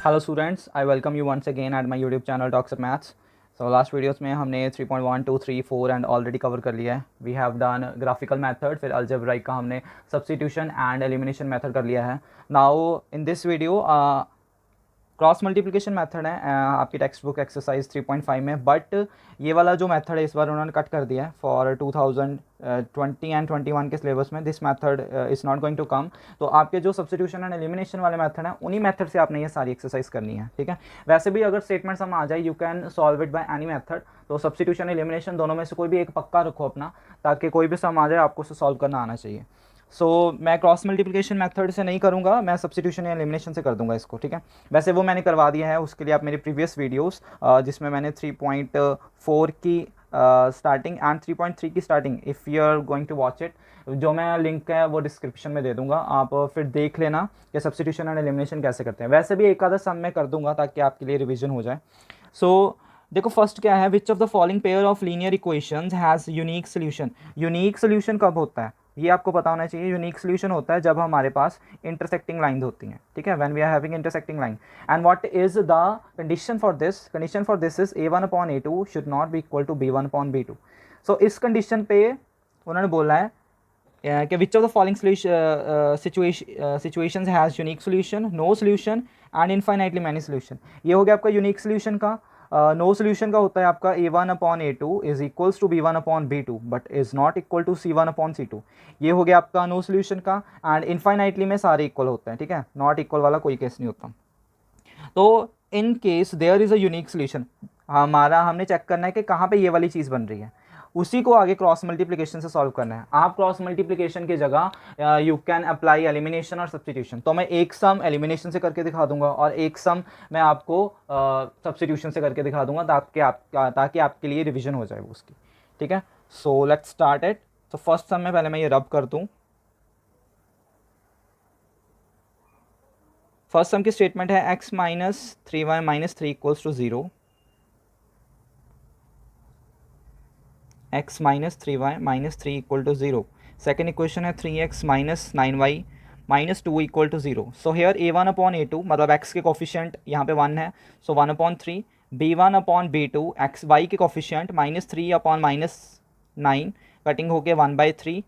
Hello students, I welcome you once again at my YouTube channel Talks Maths. So last videos में हमने 3.1 2 3 4 and already cover कर लिया है। We have done graphical method, फिर algebraic का हमने substitution and elimination method कर लिया है। Now in this video cross multiplication method है आपकी टेक्स्ट बुक एक्सरसाइज 3.5 में, बट ये वाला जो मेथड है इस बार उन्होंने कट कर दिया है फॉर 2020 एंड 21 के सिलेबस में। This method is not going to come. तो आपके जो सब्स्टिट्यूशन एंड एलिमिनेशन वाले मेथड हैं उन्हीं मेथड से आपने ये सारी एक्सरसाइज करनी है, ठीक है। वैसे भी अगर स्टेटमेंट्स हम आ जाए you can solve it by any method. तो सब्स्टिट्यूशन एलिमिनेशन दोनों में से कोई भी एक पक्का रखो अपना, ताकि कोई भी सम आ जाए आपको उसे सॉल्व करना आना चाहिए। मैं क्रॉस मल्टीप्लिकेशन मेथड से नहीं करूँगा, मैं सब्स्टिट्यूशन या एलिमिनेशन से कर दूंगा इसको, ठीक है। वैसे वो मैंने करवा दिया है, उसके लिए आप मेरी प्रीवियस वीडियोस जिसमें मैंने 3.4 की स्टार्टिंग एंड 3.3 की starting, if you are going to watch it, जो मैं लिंक है वो डिस्क्रिप्शन में दे दूंगा, आप फिर देख लेना कि सब्स्टिट्यूशन एंड एलिमिनेशन कैसे करते हैं। वैसे भी एक आधा सम मैं कर दूंगा ताकि आपके लिए रिविजन हो जाए। देखो फर्स्ट क्या है, विच of the following pair of linear equations has unique solution. Unique solution कब होता है ये आपको पता होना चाहिए। यूनिक सोल्यूशन होता है जब हमारे पास इंटरसेक्टिंग लाइन होती हैं, ठीक है, when we are having intersecting line. And what is the condition for this? Condition for this is a1/a2 should not be equal to b1/b2। So इस कंडीशन पे उन्होंने बोला है कि which of the following situations has unique solution, no solution and infinitely many solution. ये हो गया आपका यूनिक सोल्यूशन का। नो सोल्यूशन का होता है आपका a1/a2 is equals to b1/b2 but is not equal to c1/c2। ये हो गया आपका नो सोल्यूशन का। एंड इनफाइनाइटली में सारे इक्वल होते हैं, ठीक है, नॉट इक्वल वाला कोई केस नहीं होता। तो in case there is a unique solution, हमने चेक करना है कि कहाँ पे ये वाली चीज़ बन रही है, उसी को आगे क्रॉस मल्टीप्लिकेशन से सॉल्व करना है। आप क्रॉस मल्टीप्लिकेशन की जगह यू कैन अप्लाई एलिमिनेशन और सब्स्टिट्यूशन। तो मैं एक सम एलिमिनेशन से करके दिखा दूंगा और एक सम मैं आपको सब्स्टिट्यूशन से करके दिखा दूंगा, ताकि आपके लिए रिविजन हो जाए वो उसकी, ठीक है। So let's start it. तो फर्स्ट सम में पहले मैं ये रब कर दूँ। फर्स्ट सम की स्टेटमेंट है x minus 3y minus 3 equals to 0। x minus 3y minus 3 equal to 0। Second equation है 3x minus 9y minus 2 equal to 0। So here a1/a2 मतलब x के कोफिशियंट यहाँ पे 1 है, सो 1/3। b1/b2 x y के कोफिशियंट -3/-9 कटिंग होके 1/3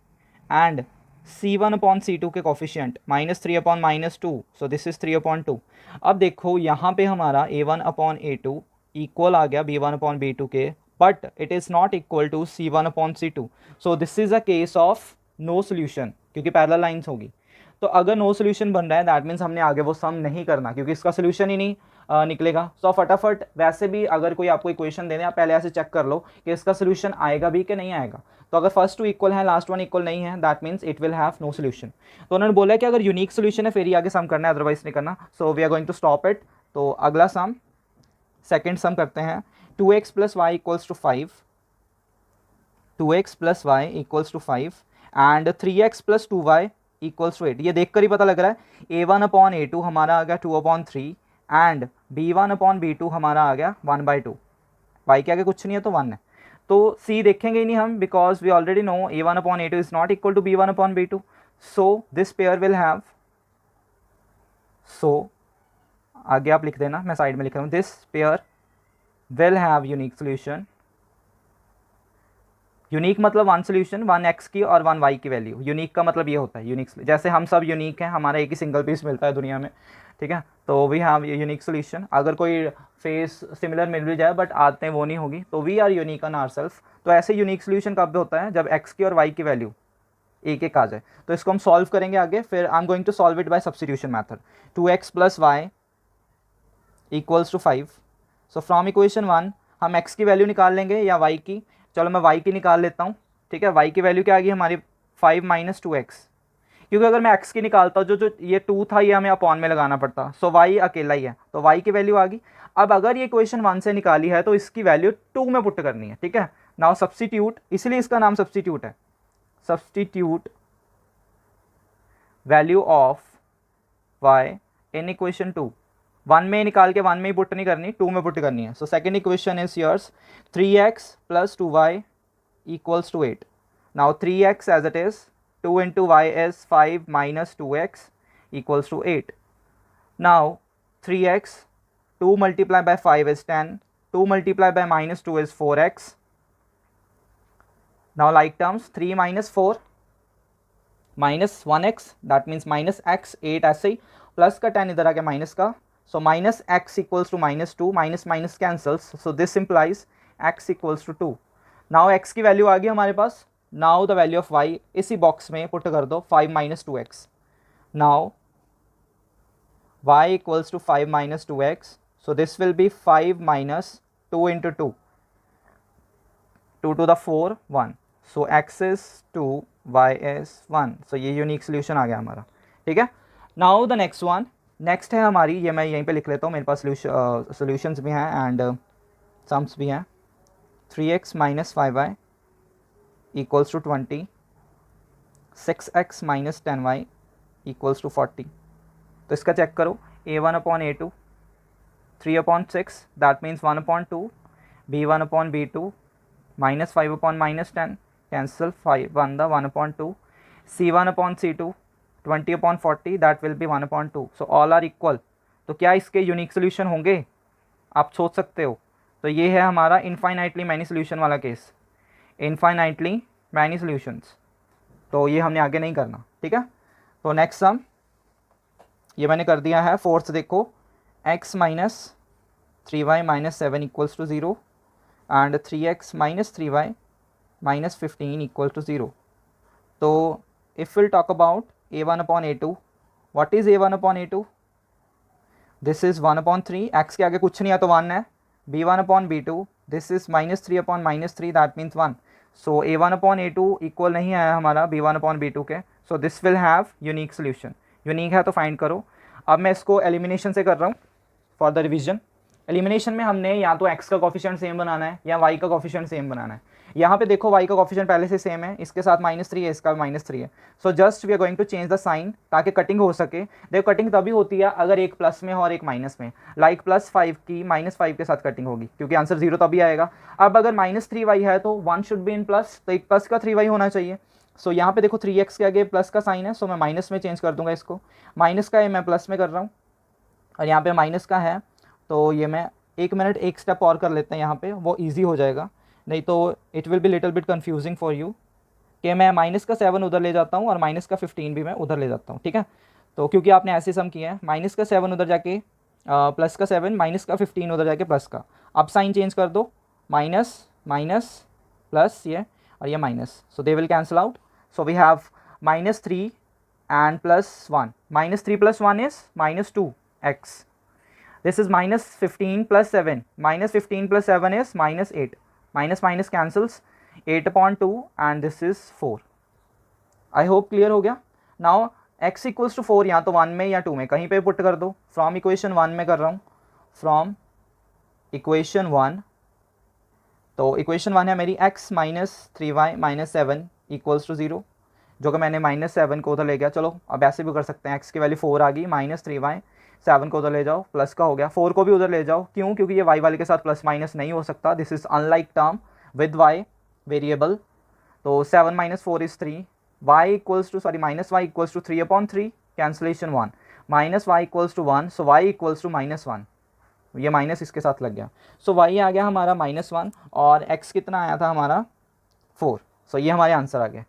एंड c1/c2 के कोफिशियंट -3/-2, सो दिस इज 3/2। अब देखो यहाँ पे हमारा a1/a2 इक्वल आ गया b1/b2 के, but it is not equal to c1/c2। so this is a case of no solution क्योंकि पैरेलल लाइंस होगी। तो अगर नो सोल्यूशन बन रहा है दैट मीन्स हमने आगे वो सम नहीं करना, क्योंकि इसका सोल्यूशन ही नहीं निकलेगा। सो फटाफट, वैसे भी अगर कोई आपको इक्वेशन दे दे आप पहले ऐसे चेक कर लो कि इसका सोल्यूशन आएगा भी कि नहीं आएगा। तो अगर फर्स्ट टू इक्वल है, लास्ट वन इक्वल नहीं है, that means it will have no solution. तो उन्होंने बोला कि अगर यूनिक सोल्यूशन है फिर ही आगे सम करना है, अदरवाइज नहीं करना। So we are going to stop it. तो अगला सम, सेकेंड सम करते हैं। 2x plus y equals to 5, 2x plus y equals to 5 and 3x plus 2y equals to 8। ये देखकर ही पता लग रहा है a1/a2 हमारा आ गया 2/3 एंड b1/b2 हमारा आ गया 1/2। y के आगे कुछ नहीं है तो 1 है, तो c देखेंगे ही नहीं हम, because we already know a1/a2 is not equal to b1/b2। So this pair will have, so आगे आप लिख देना, मैं साइड में लिख रहा हूँ, this pair will have unique solution. Unique मतलब वन सोल्यूशन, वन एक्स की और वन वाई की वैल्यू। यूनिक का मतलब ये होता है, यूनिक जैसे हम सब यूनिक हैं, हमारा एक ही सिंगल पीस मिलता है दुनिया में, ठीक है। तो वी हैव यूनिक सोल्यूशन। अगर कोई फेस सिमिलर मिल भी जाए बट आते हैं वो नहीं होगी, तो we are unique on ourselves. तो ऐसे यूनिक सोल्यूशन कब होता है? जब एक्स की और वाई की वैल्यू एक एक आ जाए। तो इसको हम सॉल्व करेंगे आगे, फिर I am going to solve it by substitution method. 2x plus y equals to 5। So from equation 1 हम x की वैल्यू निकाल लेंगे या y की। चलो मैं y की निकाल लेता हूँ, ठीक है। y की वैल्यू क्या आ गई हमारी? 5 माइनस 2x, क्योंकि अगर मैं x की निकालता हूँ, जो ये 2 था ये हमें अपॉन में लगाना पड़ता। सो y अकेला ही है, तो y की वैल्यू आ गई। अब अगर ये इक्वेशन 1 से निकाली है तो इसकी वैल्यू 2 में पुट करनी है, ठीक है। नाउ सब्स्टिट्यूट, इसलिए इसका नाम सब्स्टिट्यूट है। Substitute value of y in equation 2। 1 में निकाल के 1 में ही पुट नहीं करनी, 2 में पुट करनी है। So second equation is yours 3x plus 2y equals to 8. Now 3x as it is, 2 into y is 5 minus 2x equals to 8. Now 3x, 2 multiplied by 5 is 10, 2 multiplied by minus 2 is 4x. Now like terms, 3 minus 4 minus 1x, that means minus x, 8 ऐसे ही, plus का 10 इधर आ गया minus का, so minus x equals to minus 2, minus minus cancels, so this implies x equals to 2. now x की value आ गई हमारे पास, now the value of y इसी box में पुट कर दो, 5 minus 2x. now y equals to 5 minus 2x, so this will be 5 minus 2 into 2, 2 to the 4, 1, so x is 2, y is 1, so ये unique solution आ गया हमारा, ठीक है. Now the next one, next है हमारी, ये मैं यहीं पे लिख लेता हूँ, मेरे पास सोल्यूशंस भी हैं एंड सम्स भी हैं. 3x minus 5y equals to 20, 6x minus 10y equals to 40. तो इसका चेक करो, a1 upon a2, 3 upon 6, that means 1 upon 2, b1 upon b2, minus 5 upon minus 10, cancel 5 1 the 1 upon 2, c1 upon c2, 20 upon 40, that will be 1 upon 2. So all are equal. तो क्या इसके unique solution होंगे, आप सोच सकते हो. तो ये है हमारा इनफाइनाइटली मैनी सोल्यूशन वाला केस, इनफाइनाइटली मैनी सोल्यूशंस. तो ये हमने आगे नहीं करना, ठीक है. तो नेक्स्ट सम ये मैंने कर दिया है. फोर्थ देखो, x minus 3y minus 7 equals to 0 and 3x minus 3y minus 15 equal to 0. तो if will talk about a1 upon a2, what is a1 upon a2, this is 1 upon 3, x के आगे कुछ नहीं है तो 1 है. b1 upon b2, this is minus 3 upon minus 3, that means 1. So a1 upon a2 equal नहीं आया हमारा b1 अपॉन b2 के, so this will have unique solution. Unique है तो फाइंड करो. अब मैं इसको एलिमिनेशन से कर रहा हूँ फॉर द रिविजन. एलिमिनेशन में हमने या तो x का कोफिशिएंट सेम बनाना है या y का कोफिशिएंट सेम बनाना है. यहाँ पे देखो y का कोफिशिएंट पहले से सेम है, इसके साथ -3 है, इसका -3 है. So just we are going to change the sign ताकि कटिंग हो सके. देखो कटिंग तभी होती है अगर एक प्लस में हो और एक माइनस में, लाइक +5 की -5 के साथ कटिंग होगी क्योंकि आंसर 0 तभी आएगा. अब अगर -3y है तो 1 शुड बी इन प्लस, तो एक प्लस का 3y होना चाहिए. सो यहाँ पे देखो 3x के आगे प्लस का साइन है, सो मैं माइनस में चेंज कर दूंगा इसको. माइनस का है मैं प्लस में कर रहा हूँ और यहाँ पे माइनस का है, तो ये मैं 1 मिनट एक स्टेप और कर लेते हैं यहाँ पे, वो ईजी हो जाएगा. नहीं तो it will be little bit confusing for you कि मैं माइनस का 7 उधर ले जाता हूँ और माइनस का 15 भी मैं उधर ले जाता हूँ, ठीक है. तो क्योंकि आपने ऐसे सम किया है, माइनस का 7 उधर जाके प्लस का 7, माइनस का 15 उधर जाके प्लस का. अब साइन चेंज कर दो, माइनस माइनस प्लस ये और ये minus, so they will cancel out. So we have -3 and +1. -3 + 1 is -2x. This is -15 + 7. -15 + 7 is -8. Minus cancels, 8 upon 2 and this is 4. I hope clear हो गया. Now x equals to 4 या तो 1 में या 2 में कहीं पे पुट कर दो. From equation 1 में कर रहा हूँ, from equation 1. तो equation 1 है मेरी x minus 3y minus 7 equals to 0, जो कि मैंने -7 को उधर ले गया. चलो अब ऐसे भी कर सकते हैं, x की वैल्यू 4 आ गई, -3y, 7 को उधर ले जाओ, प्लस का हो गया, 4 को भी उधर ले जाओ. क्यों? क्योंकि ये y वाले के साथ प्लस माइनस नहीं हो सकता. This is unlike term with y variable. तो 7 - 4 is 3, y equals to -y equals to 3 upon 3, cancellation 1, -y equals to 1, so y equals to -1. ये माइनस इसके साथ लग गया, सो y आ गया हमारा -1 और x कितना आया था हमारा 4. सो ये हमारे आंसर आ गए.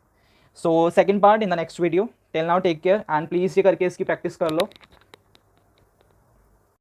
So second part in the next video. Till now take care and please ये करके इसकी प्रैक्टिस कर लो.